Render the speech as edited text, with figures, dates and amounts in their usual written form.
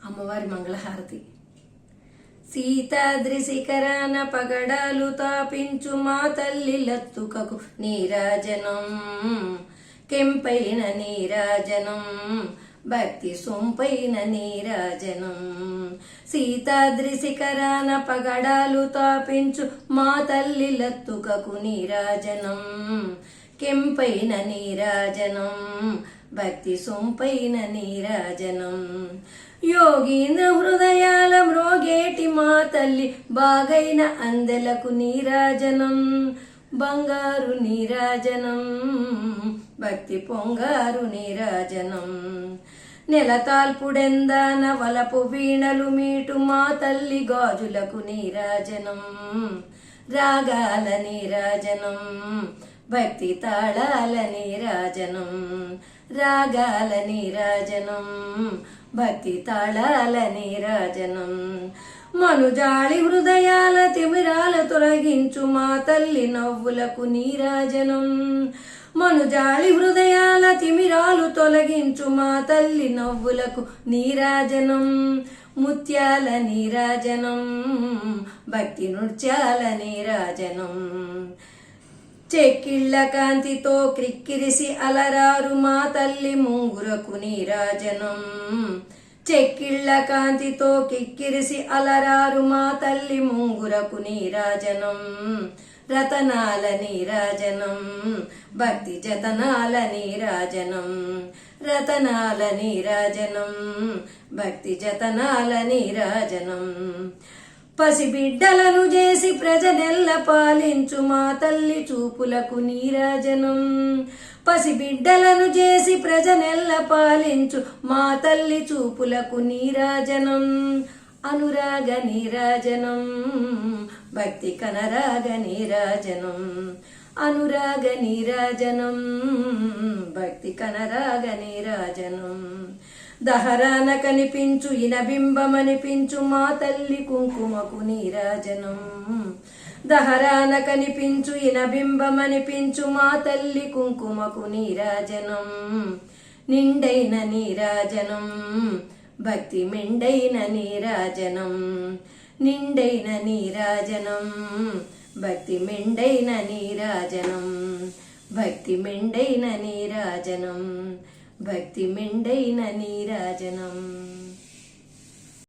అమ్మవారి మంగళహారతి. సీతాద్రి శిఖరాన పగడాలు తాపించు మా తల్లి లత్తుకకు నీరాజనం, కెంపైన నీరాజనం, భక్తి సొంపైన నీరాజనం. సీతాద్రి శిఖరాన పగడాలు తాపించు మా తల్లి లత్తుకకు నీరాజనం, కెంపైన నీరాజనం, భక్తి సొంపైన నీరాజనం. యోగీంద్ర హృదయాల మ్రోగేటి మా తల్లి బాగైన అందెలకు నీరాజనం, బంగారు నీరాజనం, భక్తి పొంగారు నీరాజనం. నెలతాల్పుడెందాన వలపు వీణలు మీటు మా తల్లి గాజులకు నీరాజనం, రాగాల నీరాజనం, భక్తి తాళాల నీరాజనం, రాగాల నీరాజనం, భక్తి తాళాల నీరాజనం. మనుజాళి హృదయాల తిమిరాల తొలగించు మా తల్లి నవ్వులకు నీరాజనం, మనుజాళి హృదయాల తిమిరాలు తొలగించు మా తల్లి నవ్వులకు నీరాజనం. ముత్యాల నీరాజనం, భక్తి నృత్యాల నీరాజనం. చెక్కిళ్ల కాంతితో క్రిక్కిరిసి అలరారు మా తల్లి ముంగురకు నీరాజనం, చెక్కిళ్ల కాంతితో కిక్కిరిసి అలరారు మా తల్లి ముంగురకు నీరాజనం. రతనాల నీరాజనం, భక్తి జతనాల నీరాజనం, రతనాల నీరాజనం, భక్తి జతనాల నీరాజనం. పసిబిడ్డలను చేసి ప్రజనెల్ల పాలించు మా తల్లి చూపులకు నీరాజనం, పసిబిడ్డలను చేసి ప్రజనెల్ల పాలించు మా తల్లి చూపులకు నీరాజనం. అనురాగ నీరాజనం, భక్తి కనరాగ నీరాజనం, అనురాగ నీరాజనం, భక్తి కనరాగ నీరాజనం. దహరాన కనిపించు ఇనబింబమనిపించు మా తల్లి కుంకుమకు నీరాజనం, దహరాన కనిపించు ఇనబింబమనిపించు మా తల్లి కుంకుమకు నీరాజనం. నిండైన నీరాజనం, భక్తి మెండైన నీరాజనం, నిండైన నీరాజనం, భక్తి మెండైన నీరాజనం, భక్తి మెండైన నీరాజనం, భక్తి మెండైన నీరాజనం.